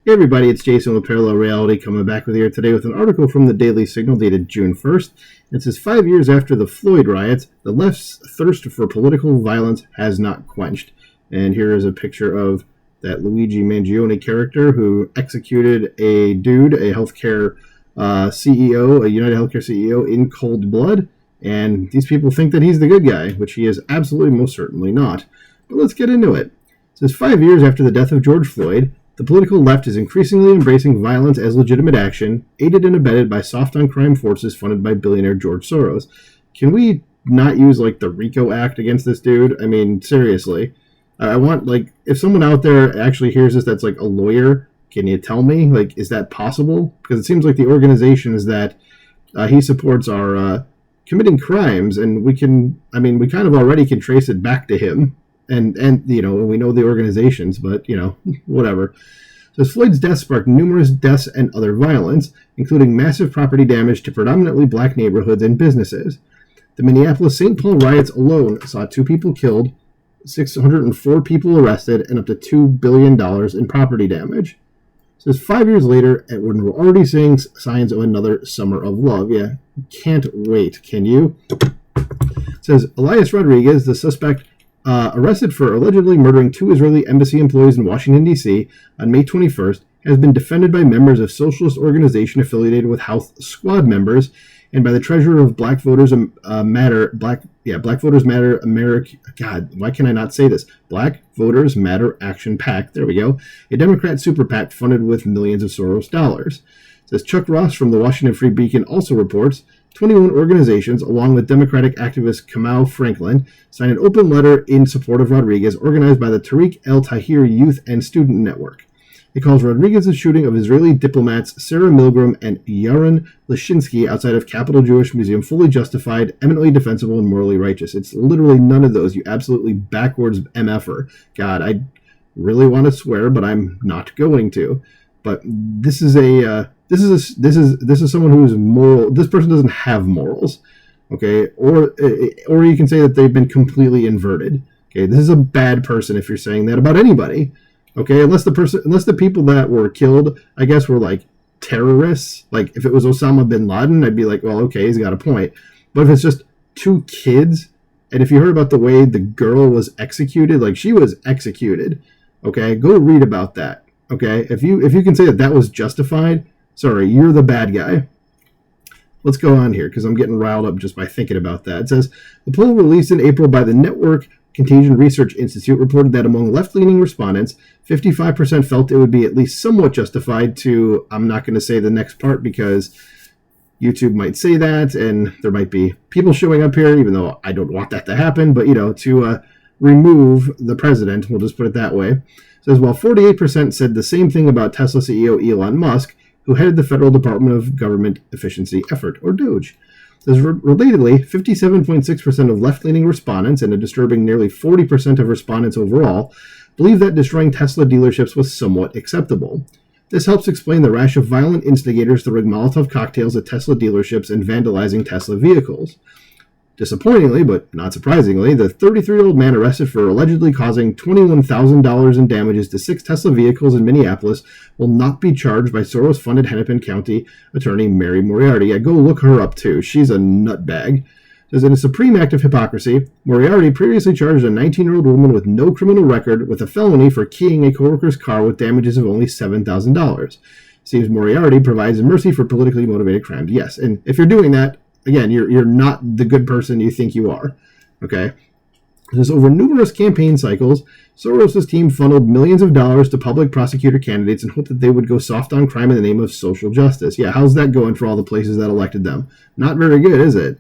Hey everybody, it's Jason with Parallel Reality coming back with you today with an article from the Daily Signal dated June 1st. It says 5 years after the Floyd riots, the left's thirst for political violence has not quenched. And here is a picture of that Luigi Mangione character who executed a dude, a healthcare CEO, a United Healthcare CEO, in cold blood. And these people think that he's the good guy, which he is absolutely most certainly not. But let's get into it. It says 5 years after the death of George Floyd, the political left is increasingly embracing violence as legitimate action, aided and abetted by soft-on-crime forces funded by billionaire George Soros. Can we not use, the RICO Act against this dude? I mean, seriously. I want, if someone out there actually hears this that's, a lawyer, can you tell me? Is that possible? Because it seems like the organizations that he supports are committing crimes, and we kind of already can trace it back to him. And we know the organizations, but, whatever. So Floyd's death sparked numerous deaths and other violence, including massive property damage to predominantly black neighborhoods and businesses. The Minneapolis-St. Paul riots alone saw 2 people killed, 604 people arrested, and up to $2 billion in property damage. So it's 5 years later, and we're already seeing signs of another summer of love. Yeah, can't wait. Can you? It says Elias Rodriguez, the suspect, arrested for allegedly murdering 2 Israeli embassy employees in Washington, D.C. on May 21st, has been defended by members of socialist organization affiliated with House Squad members and by the treasurer of Black Voters Matter, Black Voters Matter America. God, why can I not say this? Black Voters Matter Action PAC. There we go. A Democrat super PAC funded with millions of Soros dollars. It says Chuck Ross from the Washington Free Beacon also reports 21 organizations, along with Democratic activist Kamau Franklin, signed an open letter in support of Rodriguez, organized by the Tariq El-Tahrir Youth and Student Network. It calls Rodriguez's shooting of Israeli diplomats Sarah Milgram and Yaron Lashinsky outside of Capitol Jewish Museum fully justified, eminently defensible, and morally righteous. It's literally none of those, you absolutely backwards MFer. God, I really want to swear, but I'm not going to. But this is someone who is moral. This person doesn't have morals, okay? Or you can say that they've been completely inverted. Okay, this is a bad person if you're saying that about anybody. Okay, unless the people that were killed, I guess, were terrorists. If it was Osama bin Laden, I'd be like, well, okay, he's got a point. But if it's just 2 kids, and if you heard about the way the girl was executed, she was executed. Okay, go read about that. Okay, if you can say that was justified, sorry, you're the bad guy. Let's go on here because I'm getting riled up just by thinking about that. It says, the poll released in April by the Network Contagion Research Institute reported that among left-leaning respondents, 55% felt it would be at least somewhat justified to, I'm not going to say the next part because YouTube might say that, and there might be people showing up here, even though I don't want that to happen, but, to remove the president, we'll just put it that way. It says, while 48% said the same thing about Tesla CEO Elon Musk, who headed the Federal Department of Government Efficiency Effort, or DOGE. Says, relatedly, 57.6% of left-leaning respondents, and a disturbing nearly 40% of respondents overall, believe that destroying Tesla dealerships was somewhat acceptable. This helps explain the rash of violent instigators throwing Molotov cocktails at Tesla dealerships and vandalizing Tesla vehicles. Disappointingly, but not surprisingly, the 33-year-old man arrested for allegedly causing $21,000 in damages to 6 Tesla vehicles in Minneapolis will not be charged by Soros-funded Hennepin County attorney Mary Moriarty. Yeah, go look her up, too. She's a nutbag. Says, in a supreme act of hypocrisy, Moriarty previously charged a 19-year-old woman with no criminal record with a felony for keying a coworker's car with damages of only $7,000. Seems Moriarty provides mercy for politically motivated crimes. Yes, and if you're doing that, again, you're not the good person you think you are, okay? Because over numerous campaign cycles, Soros' team funneled millions of dollars to public prosecutor candidates in hope that they would go soft on crime in the name of social justice. Yeah, how's that going for all the places that elected them? Not very good, is it?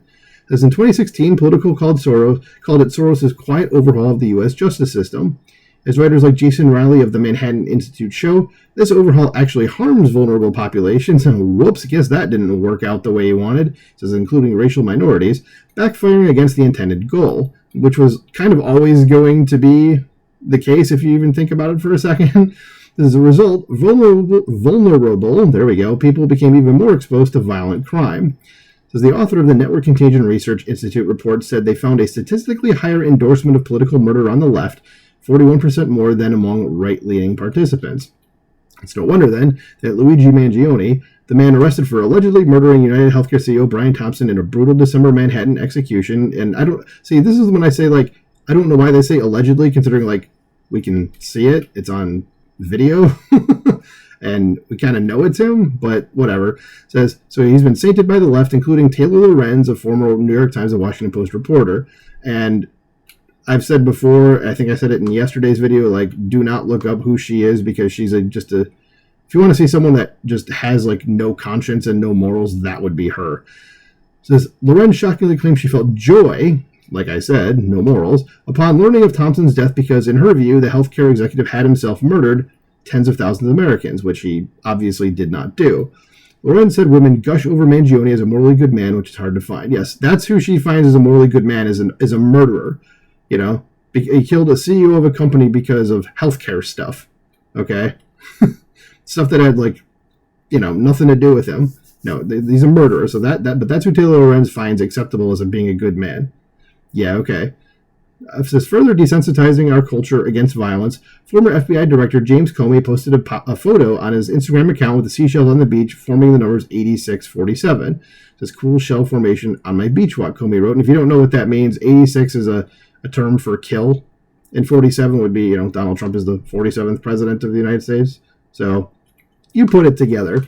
As in 2016, Politico called it Soros' quiet overhaul of the U.S. justice system. As writers like Jason Riley of the Manhattan Institute show, this overhaul actually harms vulnerable populations, and whoops, guess that didn't work out the way he wanted, says including racial minorities, backfiring against the intended goal, which was kind of always going to be the case if you even think about it for a second. As a result, vulnerable, there we go, people became even more exposed to violent crime. As the author of the Network Contagion Research Institute report said, they found a statistically higher endorsement of political murder on the left, 41% more than among right-leaning participants. It's no wonder, then, that Luigi Mangione, the man arrested for allegedly murdering United Healthcare CEO Brian Thompson in a brutal December Manhattan execution, and I don't... See, this is when I say, like, I don't know why they say allegedly, considering, like, we can see it. It's on video. And we kind of know it's him, but whatever. Says, so he's been sainted by the left, including Taylor Lorenz, a former New York Times and Washington Post reporter. And I've said before, I think I said it in yesterday's video, like, do not look up who she is, because she's just a, if you want to see someone that just has, like, no conscience and no morals, that would be her. It says, Lorenz shockingly claims she felt joy, like I said, no morals, upon learning of Thompson's death because, in her view, the healthcare executive had himself murdered tens of thousands of Americans, which he obviously did not do. Lorenz said women gush over Mangione as a morally good man, which is hard to find. Yes, that's who she finds as a morally good man, is a murderer. You know, he killed a CEO of a company because of healthcare stuff. Okay, stuff that had, like, you know, nothing to do with him. No, he's a murderer. So but that's who Taylor Lorenz finds acceptable as being a good man. Yeah, okay. It says, further desensitizing our culture against violence, former FBI Director James Comey posted a photo on his Instagram account with the seashells on the beach forming the numbers 8647. It says, cool shell formation on my beach walk, Comey wrote. And if you don't know what that means, 86 is a term for kill, and 47 would be, you know, Donald Trump is the 47th president of the United States. So you put it together.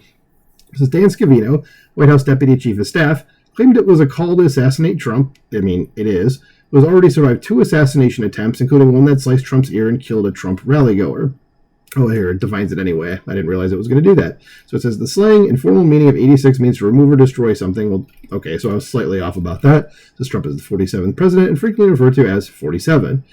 This is Dan Scavino, White House Deputy Chief of Staff, claimed it was a call to assassinate Trump. I mean, it is. It was already survived 2 assassination attempts, including one that sliced Trump's ear and killed a Trump rally-goer. Oh, here, it defines it anyway. I didn't realize it was going to do that. So it says, the slang and formal meaning of 86 means to remove or destroy something. Well, okay, so I was slightly off about that. It says Trump is the 47th president and frequently referred to as 47.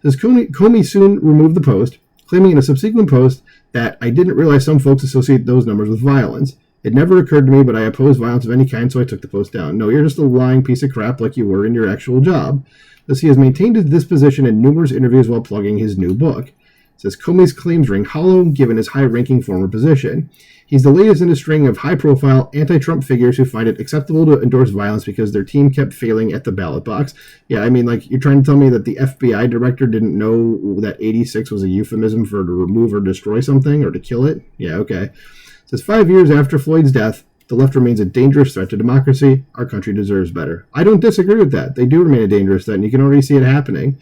It says Comey soon removed the post, claiming in a subsequent post that I didn't realize some folks associate those numbers with violence. It never occurred to me, but I oppose violence of any kind, so I took the post down. No, you're just a lying piece of crap like you were in your actual job. Thus, he has maintained this position in numerous interviews while plugging his new book. It says Comey's claims ring hollow, given his high-ranking former position. He's the latest in a string of high-profile anti-Trump figures who find it acceptable to endorse violence because their team kept failing at the ballot box. Yeah, I mean, like, you're trying to tell me that the FBI director didn't know that 86 was a euphemism for to remove or destroy something or to kill it? Yeah, okay. It says 5 years after Floyd's death, the left remains a dangerous threat to democracy. Our country deserves better. I don't disagree with that. They do remain a dangerous threat, and you can already see it happening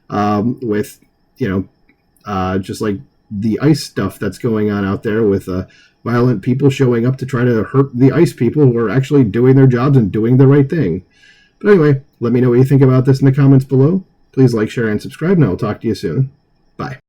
with, you know, just like the ICE stuff that's going on out there with violent people showing up to try to hurt the ICE people who are actually doing their jobs and doing the right thing. But anyway, let me know what you think about this in the comments below. Please like, share, and subscribe, and I will talk to you soon. Bye.